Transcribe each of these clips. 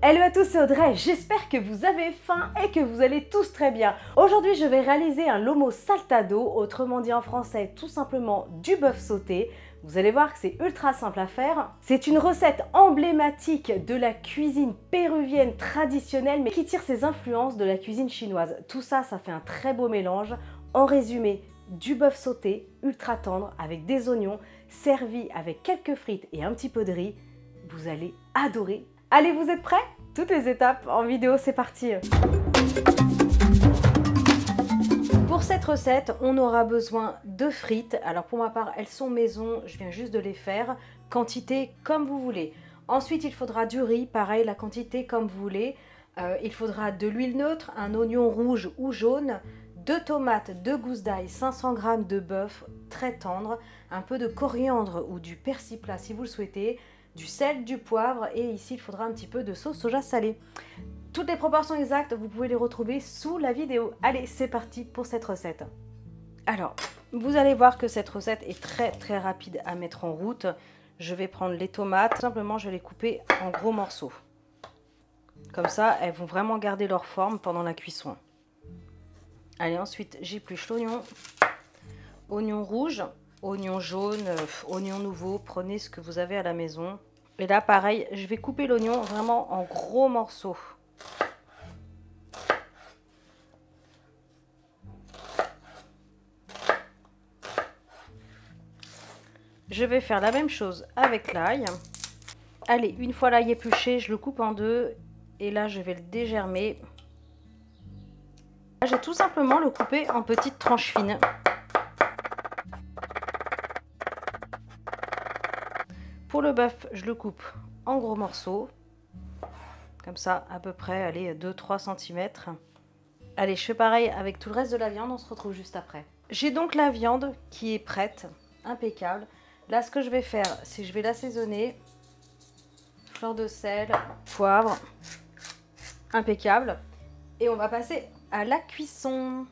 Hello à tous, c'est Audrey, j'espère que vous avez faim et que vous allez tous très bien. Aujourd'hui, je vais réaliser un lomo saltado, autrement dit en français tout simplement du bœuf sauté. Vous allez voir que c'est ultra simple à faire. C'est une recette emblématique de la cuisine péruvienne traditionnelle, mais qui tire ses influences de la cuisine chinoise. Tout ça, ça fait un très beau mélange. En résumé, du bœuf sauté ultra tendre avec des oignons, servi avec quelques frites et un petit peu de riz. Vous allez adorer. Allez, vous êtes prêts? Toutes les étapes en vidéo, c'est parti! Pour cette recette, on aura besoin de frites. Alors pour ma part, elles sont maison, je viens juste de les faire. Quantité comme vous voulez. Ensuite, il faudra du riz, pareil, la quantité comme vous voulez. Il faudra de l'huile neutre, un oignon rouge ou jaune, 2 tomates, 2 gousses d'ail, 500 g de bœuf très tendre, un peu de coriandre ou du persil plat si vous le souhaitez, du sel, du poivre et ici il faudra un petit peu de sauce soja salée. Toutes les proportions exactes, vous pouvez les retrouver sous la vidéo. Allez, c'est parti pour cette recette. Alors, vous allez voir que cette recette est très rapide à mettre en route. Je vais prendre les tomates, simplement je vais les couper en gros morceaux. Comme ça, elles vont vraiment garder leur forme pendant la cuisson. Allez, ensuite j'épluche l'oignon, oignon rouge, oignon jaune, oignon nouveau, prenez ce que vous avez à la maison. Et là pareil, je vais couper l'oignon vraiment en gros morceaux. Je vais faire la même chose avec l'ail. Allez, une fois l'ail épluché, je le coupe en deux et là je vais le dégermer. Je vais tout simplement le couper en petites tranches fines. Pour le bœuf, je le coupe en gros morceaux, comme ça à peu près, allez, 2-3 cm. Allez, je fais pareil avec tout le reste de la viande, on se retrouve juste après. J'ai donc la viande qui est prête, impeccable. Là, ce que je vais faire, c'est que je vais l'assaisonner. Fleur de sel, poivre, impeccable. Et on va passer à la cuisson.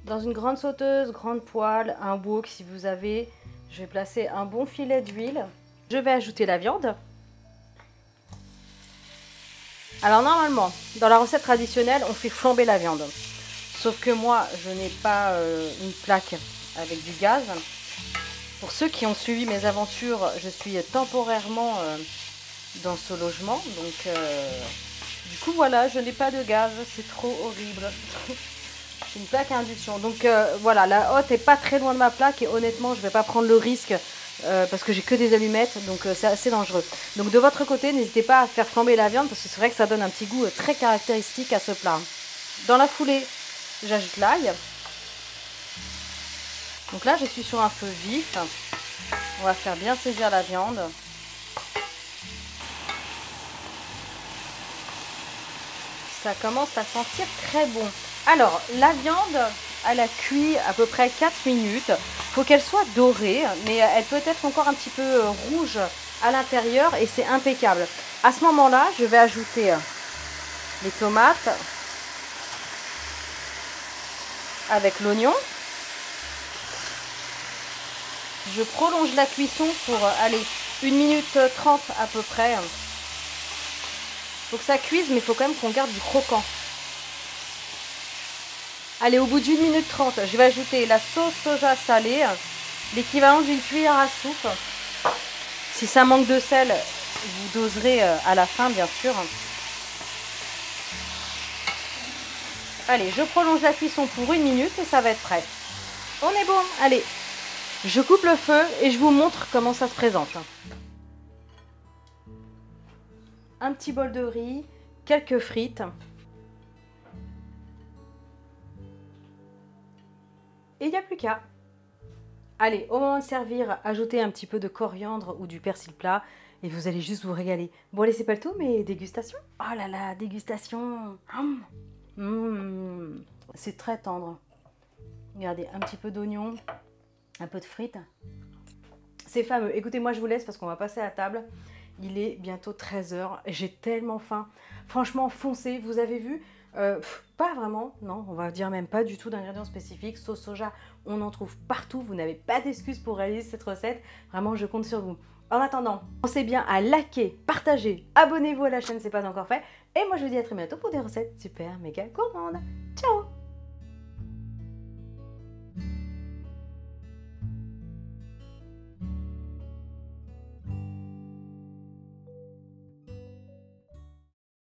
Dans une grande sauteuse, grande poêle, un wok si vous avez, je vais placer un bon filet d'huile. Je vais ajouter la viande. Alors normalement, dans la recette traditionnelle, on fait flamber la viande. Sauf que moi, je n'ai pas une plaque avec du gaz. Pour ceux qui ont suivi mes aventures, je suis temporairement dans ce logement. Donc, du coup, voilà, je n'ai pas de gaz. C'est trop horrible. C'est une plaque à induction. Donc, voilà, la hotte est pas très loin de ma plaque. Et honnêtement, je ne vais pas prendre le risque parce que j'ai que des allumettes. Donc, c'est assez dangereux. Donc, de votre côté, n'hésitez pas à faire flamber la viande parce que c'est vrai que ça donne un petit goût très caractéristique à ce plat. Dans la foulée, j'ajoute l'ail. Donc là, je suis sur un feu vif. On va faire bien saisir la viande. Ça commence à sentir très bon. Alors, la viande, elle a cuit à peu près 4 minutes. Il faut qu'elle soit dorée, mais elle peut être encore un petit peu rouge à l'intérieur et c'est impeccable. À ce moment-là, je vais ajouter les tomates avec l'oignon. Je prolonge la cuisson pour, allez, 1 minute 30 à peu près. Il faut que ça cuise, mais il faut quand même qu'on garde du croquant. Allez, au bout d'1 minute 30, je vais ajouter la sauce soja salée, l'équivalent d'une cuillère à soupe. Si ça manque de sel, vous doserez à la fin, bien sûr. Allez, je prolonge la cuisson pour 1 minute et ça va être prêt. On est bon, allez. Je coupe le feu et je vous montre comment ça se présente. Un petit bol de riz, quelques frites. Et il n'y a plus qu'à. Allez, au moment de servir, ajoutez un petit peu de coriandre ou du persil plat et vous allez juste vous régaler. Bon, allez, c'est pas le tout, mais dégustation. Oh là là, dégustation. C'est très tendre. Regardez, un petit peu d'oignon. Un peu de frites. C'est fameux. Écoutez, moi je vous laisse parce qu'on va passer à table. Il est bientôt 13 h. J'ai tellement faim. Franchement, foncez. Vous avez vu, Pas vraiment, non, on va dire même pas du tout d'ingrédients spécifiques. Sauce soja, on en trouve partout, vous n'avez pas d'excuses pour réaliser cette recette. Vraiment, je compte sur vous. En attendant, pensez bien à liker, partager, abonnez-vous à la chaîne si ce n'est pas encore fait. Et moi, je vous dis à très bientôt pour des recettes super méga gourmandes. Ciao!